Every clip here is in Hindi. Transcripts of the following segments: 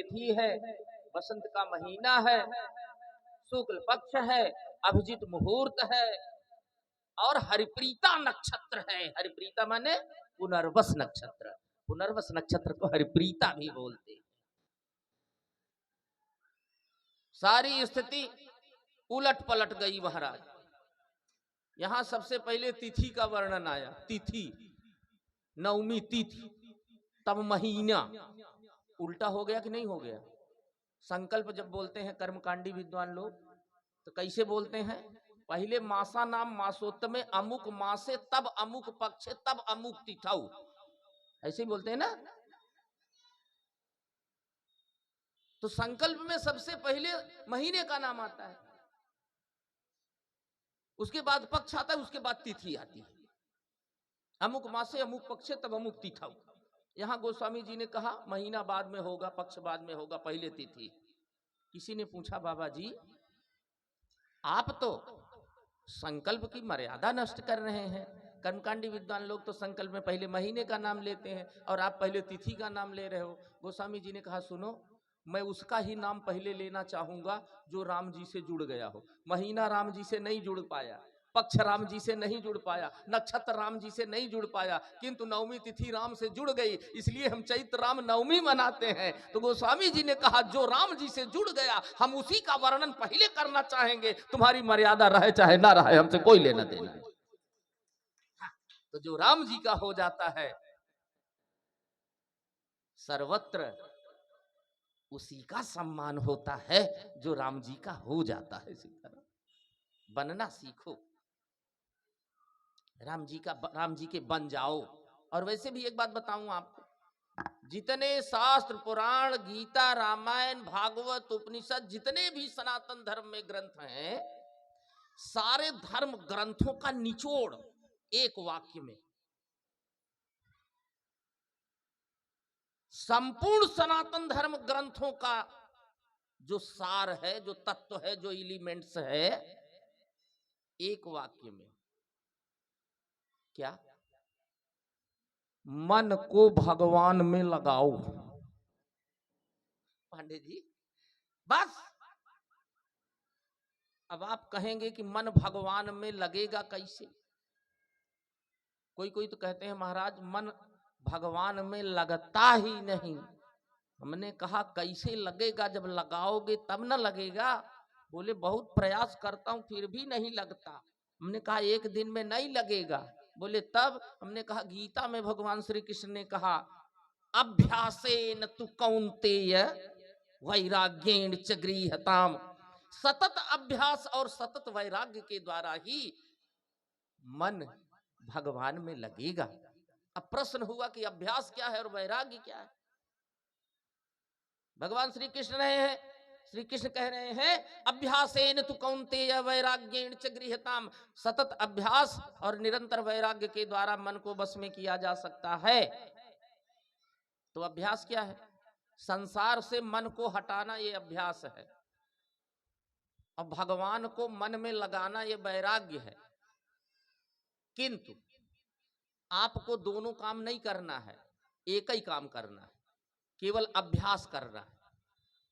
तिथि है, बसंत का महीना है, शुक्ल पक्ष है, अभिजित मुहूर्त है और हरिप्रीता नक्षत्र है। हरिप्रीता माने पुनर्वस नक्षत्र, पुनर्वस नक्षत्र को हरिप्रीता भी बोलते हैं। सारी स्थिति उलट पलट गई महाराज। यहां सबसे पहले तिथि का वर्णन आया, तिथि नवमी तिथि, तब महीना। उल्टा हो गया कि नहीं हो गया? संकल्प जब बोलते हैं कर्मकांडी विद्वान लोग तो कैसे बोलते हैं? पहले मासा नाम मासोत्तमे अमुक मासे तब अमुक पक्षे तब अमुक तिथौ, ऐसे ही बोलते हैं ना। तो संकल्प में सबसे पहले महीने का नाम आता है, उसके बाद पक्ष आता है, उसके बाद तिथि आती है। अमुक मासे अमुक पक्षे तब अमुक तिथौ। यहां गोस्वामी जी ने कहा महीना बाद में होगा, पक्ष बाद में होगा, पहले तिथि। किसी ने पूछा बाबा जी आप तो संकल्प की मर्यादा नष्ट कर रहे हैं। कर्मकांडी विद्वान लोग तो संकल्प में पहले महीने का नाम लेते हैं और आप पहले तिथि का नाम ले रहे हो। गोस्वामी जी ने कहा सुनो, मैं उसका ही नाम पहले लेना चाहूंगा जो राम जी से जुड़ गया हो। महीना राम जी से नहीं जुड़ पाया, पक्ष राम जी से नहीं जुड़ पाया, नक्षत्र राम जी से नहीं जुड़ पाया, किंतु नवमी तिथि राम से जुड़ गई, इसलिए हम चैत्र राम नवमी मनाते हैं। तो गोस्वामी जी ने कहा जो राम जी से जुड़ गया हम उसी का वर्णन पहले करना चाहेंगे, तुम्हारी मर्यादा रहे चाहे ना रहे, हमसे कोई लेना देना नहीं। तो जो राम जी का हो जाता है सर्वत्र उसी का सम्मान होता है जो राम जी का हो जाता है। इसी तरह बनना सीखो, राम जी के बन जाओ। और वैसे भी एक बात बताऊं आपको, जितने शास्त्र पुराण गीता रामायण भागवत उपनिषद जितने भी सनातन धर्म में ग्रंथ हैं, सारे धर्म ग्रंथों का निचोड़ एक वाक्य में, संपूर्ण सनातन धर्म ग्रंथों का जो सार है, जो तत्व है, जो एलिमेंट्स है, एक वाक्य में। क्या? मन को भगवान में लगाओ। पांडे जी बस। अब आप कहेंगे कि मन भगवान में लगेगा कैसे? कोई कोई तो कहते हैं महाराज मन भगवान में लगता ही नहीं। हमने कहा कैसे लगेगा? जब लगाओगे तब ना लगेगा। बोले बहुत प्रयास करता हूं फिर भी नहीं लगता। हमने कहा एक दिन में नहीं लगेगा। बोले तब? हमने कहा गीता में भगवान श्री कृष्ण ने कहा अभ्यासेन तु कौन्तेय वैराग्येण च गृह्यताम। सतत अभ्यास और सतत वैराग्य के द्वारा ही मन भगवान में लगेगा। अब प्रश्न हुआ कि अभ्यास क्या है और वैराग्य क्या है? भगवान श्री कृष्ण कह रहे हैं अभ्यासेन तु कौन्तेय वैराग्येण च गृह्यताम। सतत अभ्यास और निरंतर वैराग्य के द्वारा मन को बस में किया जा सकता है। तो अभ्यास क्या है? संसार से मन को हटाना ये अभ्यास है, और भगवान को मन में लगाना ये वैराग्य है। किंतु आपको दोनों काम नहीं करना है, एक ही काम करना है। केवल अभ्यास करना है,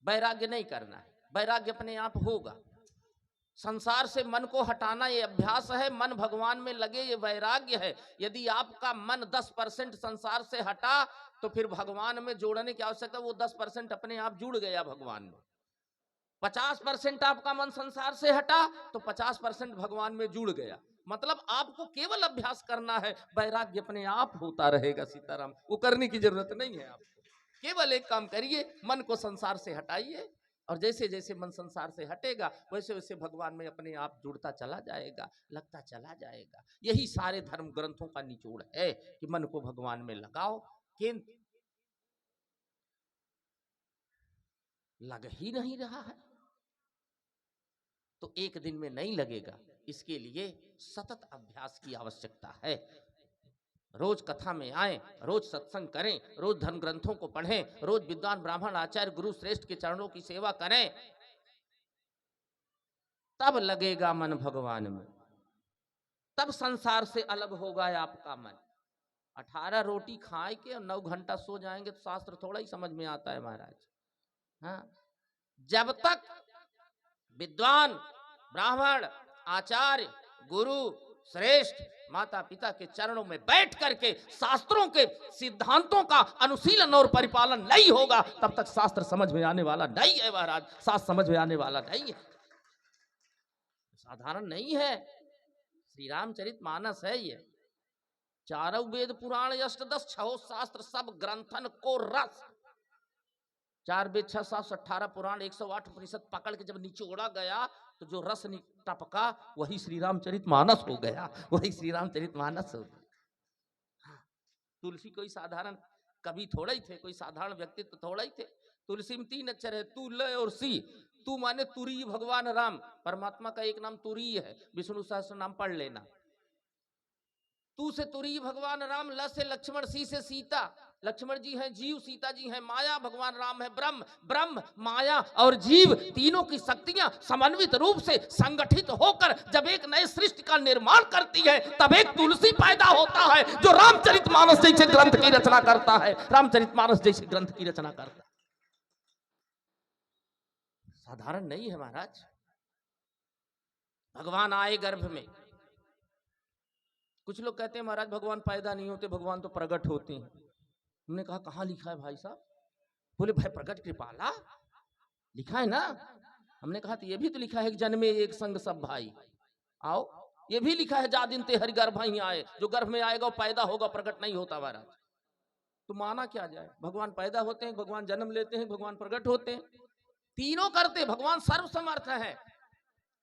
वैराग्य नहीं करना है। वैराग्य अपने आप होगा। संसार से मन को हटाना ये अभ्यास है, मन भगवान में लगे ये वैराग्य है। यदि आपका मन 10% संसार से हटा तो फिर भगवान में जोड़ने की आवश्यकता, वो 10% अपने आप जुड़ गया भगवान में। 50% आपका मन संसार से हटा तो 50% भगवान में जुड़ गया। मतलब आपको केवल अभ्यास करना है, वैराग्य अपने आप होता रहेगा। सीताराम, वो करने की जरूरत नहीं है आपको। केवल एक काम करिए, मन को संसार से हटाइए, और जैसे जैसे मन संसार से हटेगा वैसे वैसे भगवान में अपने आप जुड़ता चला जाएगा, लगता चला जाएगा। यही सारे धर्म ग्रंथों का निचोड़ है कि मन को भगवान में लगाओ। किंतु लग ही नहीं रहा है, तो एक दिन में नहीं लगेगा। इसके लिए सतत अभ्यास की आवश्यकता है। रोज कथा में आए, रोज सत्संग करें, रोज धर्म ग्रंथों को पढ़ें, रोज विद्वान ब्राह्मण आचार्य गुरु श्रेष्ठ के चरणों की सेवा करें, तब लगेगा मन भगवान में। तब संसार से अलग होगा आपका मन। 18 रोटी खाए के और 9 घंटा सो जाएंगे तो शास्त्र थोड़ा ही समझ में आता है महाराज। हाँ, जब तक विद्वान, ब्राह्मण, आचार्य, गुरु, श्रेष्ठ माता पिता के चरणों में बैठ करके शास्त्रों के सिद्धांतों का अनुशीलन और परिपालन नहीं होगा, तब तक शास्त्र समझ में आने वाला नहीं है महाराज। शास्त्र समझ में आने वाला नहीं है, साधारण नहीं है। श्री रामचरितमानस है ये। चारों वेद पुराण अष्टदश छह शास्त्र सब ग्रंथन को रस। 4 वेद 6 7 18 पुराण 108 पकड़ के जब निचोड़ा गया तो जो रस टपका वही श्री रामचरितमानस हो गया, वही श्री रामचरितमानस हो गया। तुलसी कोई साधारण कवि थोड़ा ही थे, कोई साधारण व्यक्तित्व थोड़ा ही थे। तुलसी में 3 अक्षर है, तू ल और सी। तू माने तुरी भगवान राम, परमात्मा का एक नाम तुरी है, विष्णु सहस्त्र नाम पढ़ लेना। तू से तुरी भगवान राम, ल से लक्ष्मण, सी से सीता। लक्ष्मण जी हैं जीव, सीता जी हैं माया, भगवान राम है ब्रह्म। ब्रह्म, माया और जीव तीनों की शक्तियां समन्वित रूप से संगठित होकर जब एक नए सृष्टि का निर्माण करती है, तब एक तुलसी पैदा होता है जो रामचरितमानस जैसे ग्रंथ की रचना करता है, रामचरितमानस जैसे ग्रंथ की रचना करता है। साधारण नहीं है महाराज। भगवान आए गर्भ में। कुछ लोग कहते हैं महाराज भगवान पैदा नहीं होते, भगवान तो प्रकट होते हैं। हमने कहा कहां लिखा है भाई साहब? बोले भाई प्रकट कृपाला लिखा है ना। हमने कहा तो ये भी तो लिखा है कि जन्मे एक संग सब भाई। आओ, ये भी लिखा है जा दिन ते हरि गर्भ ही आए। जो गर्भ में आएगा वो पैदा होगा, प्रकट नहीं होता महाराज। तो माना क्या जाए? भगवान पैदा होते हैं, भगवान जन्म लेते हैं, भगवान प्रकट होते हैं, तीनों करते। भगवान सर्वसमर्थ है।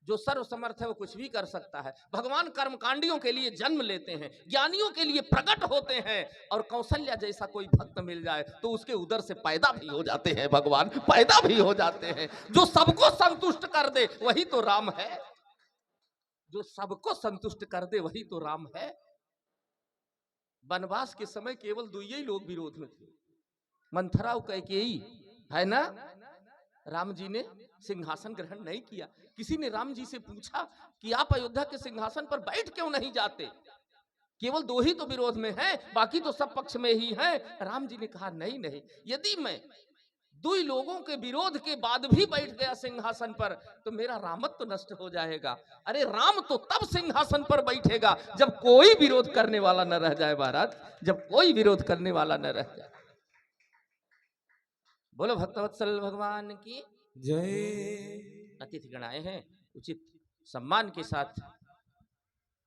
जो सर्वसमर्थ है वो कुछ भी कर सकता है। भगवान कर्मकांडियों के लिए जन्म लेते हैं, ज्ञानियों के लिए प्रकट होते हैं, और कौशल्या जैसा कोई भक्त मिल जाए तो उसके उदर से पैदा भी हो जाते हैं। भगवान पैदा भी हो जाते हैं। जो सबको संतुष्ट कर दे वही तो राम है। जो सबको संतुष्ट कर दे वही तो राम है। वनवास के समय केवल 2 ही लोग विरोध में थे, मंथरा और कैकेयी, है ना। राम जी ने सिंहासन ग्रहण नहीं किया। किसी ने राम जी से पूछा कि आप अयोध्या के सिंहासन पर बैठ क्यों नहीं जाते? केवल 2 ही तो विरोध में हैं, बाकी तो सब पक्ष में ही हैं। राम जी ने कहा नहीं नहीं, यदि मैं 2 लोगों के विरोध के बाद भी बैठ गया सिंहासन पर तो मेरा रामत्व तो नष्ट हो जाएगा। अरे राम तो तब सिंहासन पर बैठेगा जब कोई विरोध करने वाला न रह जाए महाराज, जब कोई विरोध करने वाला न रह जाए। बोलो भक्तवत्सल भगवान की जय। अतिथि गण आए हैं, उचित सम्मान के साथ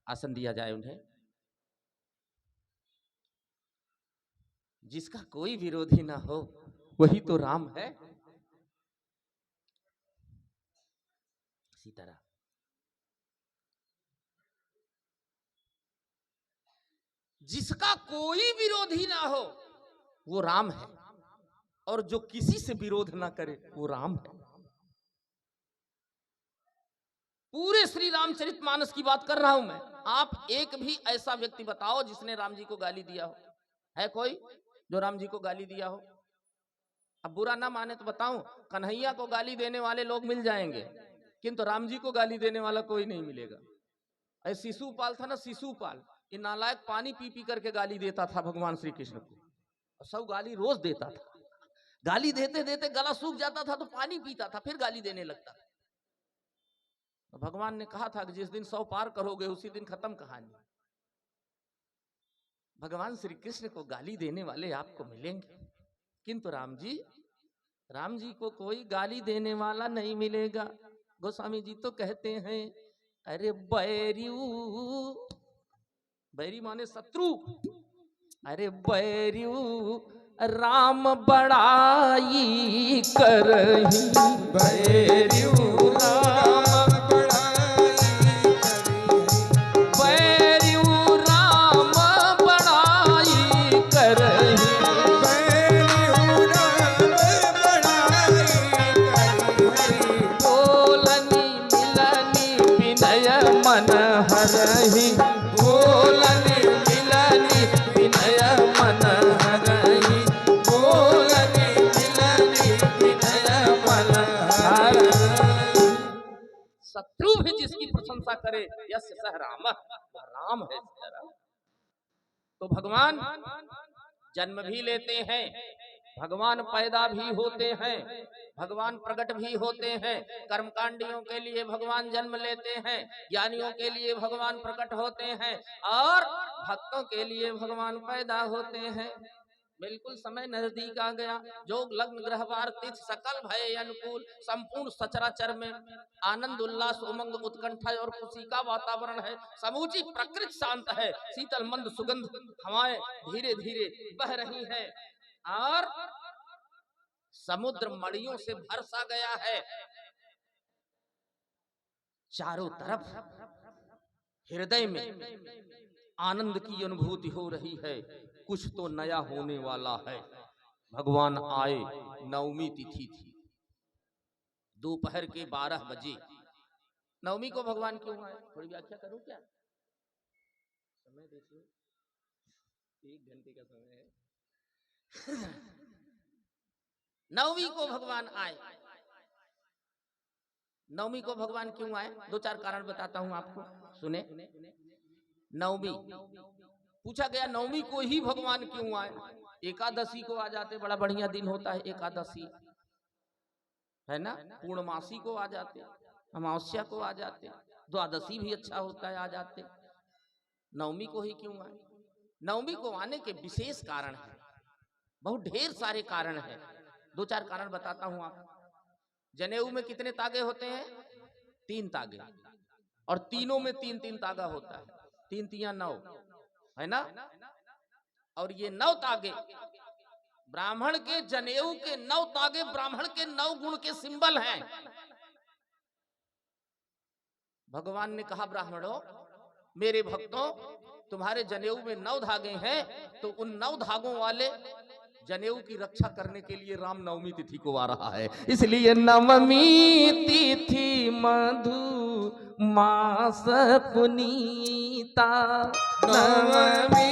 आसन दिया जाए उन्हें। जिसका कोई विरोधी ना हो वही तो राम है। इसी तरह जिसका कोई विरोधी ना हो वो राम है, और जो किसी से विरोध ना करे वो राम है। पूरे श्री रामचरितमानस की बात कर रहा हूं मैं। आप एक भी ऐसा व्यक्ति बताओ जिसने राम जी को गाली दिया हो। है कोई जो राम जी को गाली दिया हो? अब बुरा ना माने तो बताऊं, कन्हैया को गाली देने वाले लोग मिल जाएंगे, किंतु राम जी को गाली देने वाला कोई नहीं मिलेगा। ऐसे शिशुपाल था ना, शिशुपाल, ये नालायक पानी पी पी करके गाली देता था भगवान श्री कृष्ण को, और सब गाली रोज देता था। गाली देते देते गला सूख जाता था तो पानी पीता था, फिर गाली देने लगता था। तो भगवान ने कहा था कि जिस दिन 100 पार करोगे उसी दिन खत्म कहानी। भगवान श्री कृष्ण को गाली देने वाले आपको मिलेंगे, किंतु राम जी को कोई गाली देने वाला नहीं मिलेगा। गोस्वामी जी तो कहते हैं अरे बैरी माने शत्रु, अरे बैरू राम बड़ाई करही, बैरू राम हरहि, बोलनि मिलनि विनय मन हरहि, बोलनि मिलनि विनय मन हरहि। शत्रु भी जिसकी प्रशंसा करे यश सह राम, वह राम है। तो भगवान जन्म भी लेते हैं, भगवान पैदा भी होते हैं, भगवान प्रकट भी होते हैं। कर्मकांडियों के लिए भगवान जन्म लेते हैं, ज्ञानियों के लिए भगवान प्रकट होते हैं, और भक्तों के लिए भगवान पैदा होते हैं। बिल्कुल समय नजदीक आ गया। योग लग्न ग्रहवार तिथि सकल भय अनुकूल, संपूर्ण सचराचर में आनंद उल्लास उमंग उत्कंठा और खुशी का वातावरण है। समूची प्रकृति शांत है, शीतल मंद सुगंध हवाएं धीरे धीरे बह रही हैं, और समुद्र मड़ियों से भरसा गया है। चारों तरफ हृदय में आनंद की अनुभूति हो रही है। कुछ तो नया होने वाला है। भगवान आए, नवमी तिथि थी, दोपहर के 12 बजे। नवमी को भगवान क्यों आए, थोड़ी व्याख्या करूं क्या? समय देखिए, 1 घंटे का समय है। नवमी को भगवान आए। नवमी को भगवान क्यों आए, 2-4 कारण बताता हूं आपको, सुने। नवमी पूछा गया, नवमी को ही भगवान क्यों आए? एकादशी को आ जाते, बड़ा बढ़िया दिन होता है एकादशी, है ना। पूर्णमासी को आ जाते, अमावस्या को आ जाते, द्वादशी भी अच्छा होता है, आ जाते। नवमी को ही क्यों आए? नवमी को आने के विशेष कारण है, बहुत ढेर सारे कारण हैं। 2-4 कारण बताता हूं आपको। जनेऊ में कितने तागे होते हैं? 3 तागे, और तीनों में 3-3 तागा होता है, 3 तिया 9, है ना। और ये 9 तागे ब्राह्मण के, जनेऊ के 9 तागे ब्राह्मण के 9 गुण के सिंबल हैं। भगवान ने कहा, ब्राह्मणों, मेरे भक्तों, तुम्हारे जनेऊ में 9 धागे हैं, तो उन 9 धागों वाले जनेऊ की रक्षा करने के लिए राम नवमी तिथि को आ रहा है। इसलिए नवमी तिथि मधु मास पुनीता, नवमी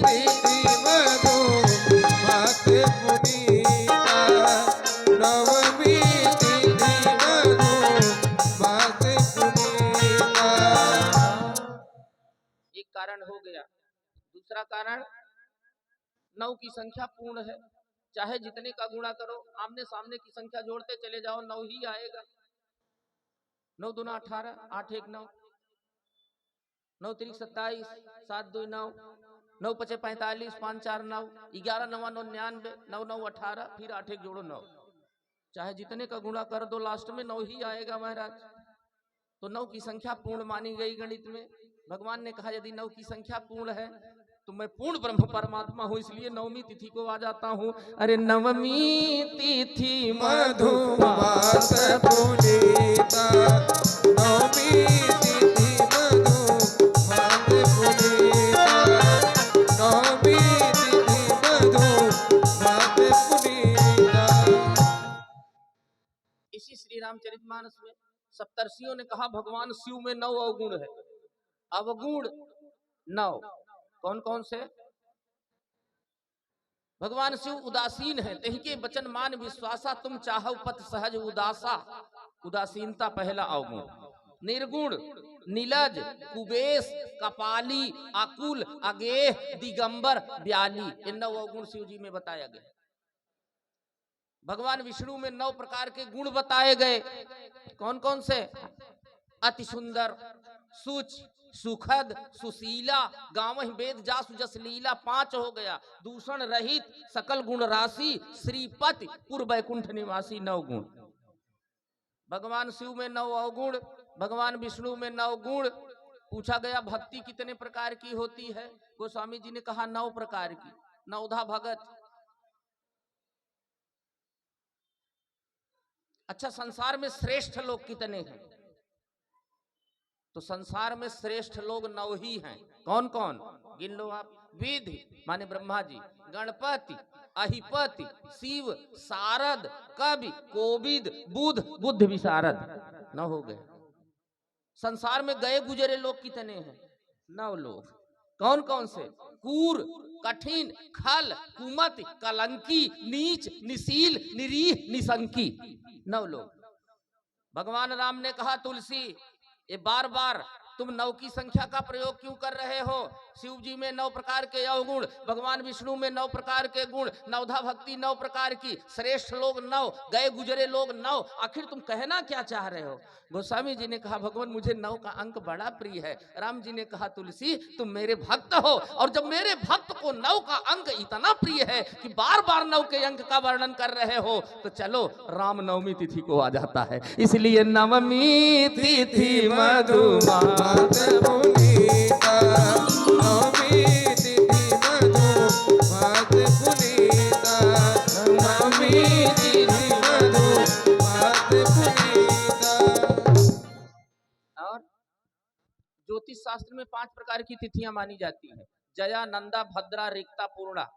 तिथि मधु मास पुनीता, नवमी तिथि मधु मास पुनीता। एक कारण हो गया। दूसरा कारण, 9 की संख्या पूर्ण है, चाहे जितने का गुणा करो, आमने सामने की संख्या जोड़ते चले जाओ, 9 ही आएगा। 9 दूना 18, 8 1 9, 9 3 27, 7 2 9, 9 5 45, 5 4 9, 11 9 99, 9 9 18, फिर 8 1 जोड़ो 9। चाहे जितने का गुणा कर दो, लास्ट में 9 ही आएगा महाराज। तो 9 की संख्या पूर्ण मानी गई गणित में। भगवान ने कहा, यदि 9 की संख्या पूर्ण है तो मैं पूर्ण ब्रह्म परमात्मा हूं, इसलिए नवमी तिथि को आ जाता हूं। अरे नवमी तिथि मधु मास पुनीता, नवमी तिथि मधु मास पुनीता, नवमी तिथि मधु मास पुनीता। इसी श्री रामचरितमानस में सप्तर्षियों ने कहा, भगवान शिव में 9 अवगुण है। अवगुण 9 कौन कौन से? भगवान शिव उदासीन है, तेहि के वचन मान विश्वासा, तुम चाहो पत सहज उदासा। उदासीनता पहला अवगुण। निर्गुण नीलज कुबेश कपाली आकुल अगेह दिगंबर ब्याली, ये 9 अवगुण शिव जी में बताया गया। भगवान विष्णु में 9 प्रकार के गुण बताए गए। कौन कौन से? अति सुंदर, सुच, सुखद, सुशीला, गावहि वेद जासु जस लीला, 5 हो गया। दूषण रहित, सकल गुण राशि, श्रीपति पूर्व वैकुंठ निवासी, 9 गुण। भगवान शिव में 9 अवगुण, भगवान विष्णु में 9 गुण। पूछा गया, भक्ति कितने प्रकार की होती है? गोस्वामी जी ने कहा 9 प्रकार की। 9धा भगत। अच्छा, संसार में श्रेष्ठ लोग कितने हैं? तो संसार में श्रेष्ठ लोग 9 ही हैं। कौन कौन? गिन लो आप। विधि माने ब्रह्मा जी, गणपति, अहिपति, शिव, शारद, कवि, कोविद, बुध, बुद्ध विशारद, 9 हो गए। संसार में गए गुजरे लोग कितने हैं? 9 लोग। कौन कौन से? कूर, कठिन, खल, कुमत, कलंकी, नीच, निशील, निरीह, निशंकी, 9 लोग। भगवान राम ने कहा, तुलसी, ये बार बार तुम 9 की संख्या का प्रयोग क्यों कर रहे हो? शिव जी में 9 प्रकार के अवगुण, भगवान विष्णु में 9 प्रकार के गुण, नवधा भक्ति 9 प्रकार की, श्रेष्ठ लोग 9, गए गुजरे लोग 9, आखिर तुम कहना क्या चाह रहे हो? गोस्वामी जी ने कहा भगवान मुझे 9 का अंक बड़ा प्रिय है। राम जी ने कहा तुलसी तुम मेरे भक्त हो, और जब मेरे भक्त को 9 का अंक इतना प्रिय है कि बार बार 9 के अंक का वर्णन कर रहे हो, तो चलो राम नवमी तिथि को आ जाता है। इसलिए नवमी तिथि मधुमास पुनीता नवमी तिथि मधुमास पुनीता नवमी तिथि मधुमास पुनीता। और ज्योतिष शास्त्र में 5 प्रकार की तिथियां मानी जाती है, जया, नंदा, भद्रा, रिक्ता, पूर्णा।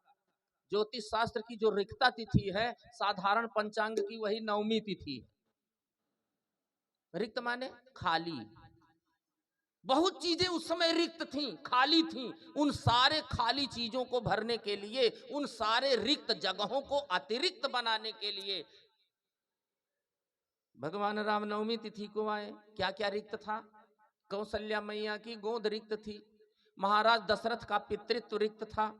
ज्योतिष शास्त्र की जो रिक्ता तिथि है साधारण पंचांग की वही नवमी तिथि है। रिक्त माने खाली, बहुत चीजें उस समय रिक्त थीं, खाली थीं। उन सारे खाली चीजों को भरने के लिए, उन सारे रिक्त जगहों को अतिरिक्त बनाने के लिए भगवान राम नवमी तिथि को आए। क्या क्या रिक्त था? कौशल्या मैया की गोद रिक्त थी, महाराज दशरथ का पितृत्व रिक्त था,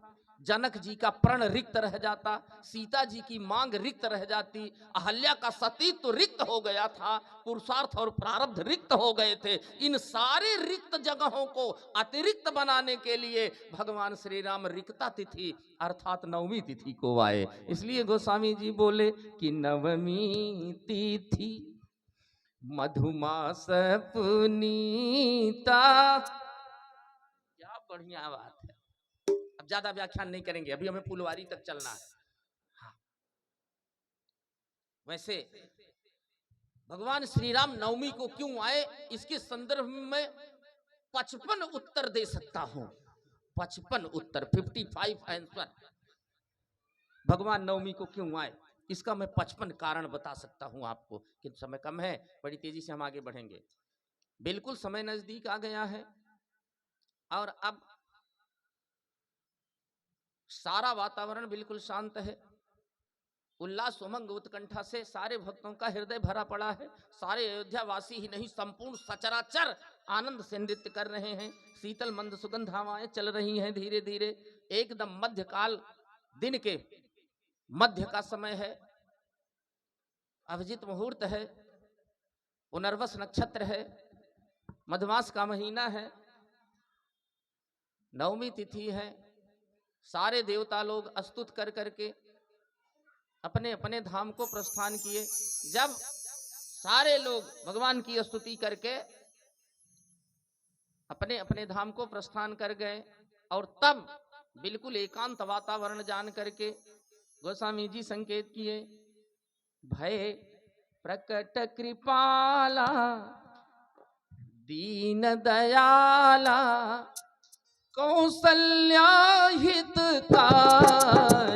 जनक जी का प्रण रिक्त रह जाता, सीता जी की मांग रिक्त रह जाती, अहल्या का सतीत्व रिक्त हो गया था, पुरुषार्थ और प्रारब्ध रिक्त हो गए थे। इन सारे रिक्त जगहों को अतिरिक्त बनाने के लिए भगवान श्री राम रिक्ता तिथि अर्थात नवमी तिथि को आए। इसलिए गोस्वामी जी बोले कि नवमी तिथि मधुमास पुनीता। क्या बढ़िया बात है। अब ज्यादा व्याख्यान नहीं करेंगे, अभी हमें फुलवारी तक चलना है। हाँ। वैसे भगवान श्री राम नवमी को क्यों आए, इसके संदर्भ में 55 उत्तर दे सकता हूं। 55 उत्तर, 55 आंसर। भगवान नवमी को क्यों आए इसका मैं 55 कारण बता सकता हूं आपको, कि समय कम है, बड़ी तेजी से हम आगे बढ़ेंगे। बिल्कुल समय नजदीक आ गया है और अब सारा वातावरण बिल्कुल शांत है, उल्लास उमंग उत्कंठा से सारे भक्तों का हृदय भरा पड़ा है। सारे अयोध्या वासी ही नहीं, संपूर्ण सचराचर आनंद से नृत्य कर रहे हैं। शीतल मंद सुगंध हवाएं चल रही हैं धीरे धीरे। एकदम मध्यकाल, दिन के मध्य का समय है, अभिजीत मुहूर्त है, पुनर्वस नक्षत्र है, मधुमास का महीना है, नवमी तिथि है। सारे देवता लोग स्तुत कर करके अपने अपने धाम को प्रस्थान किए। जब सारे लोग भगवान की स्तुति करके अपने अपने धाम को प्रस्थान कर गए, और तब बिल्कुल एकांत वातावरण जान करके गोस्वामी जी संकेत किए, भय प्रकट कृपाला दीन दयाला कौशल्या हितकारी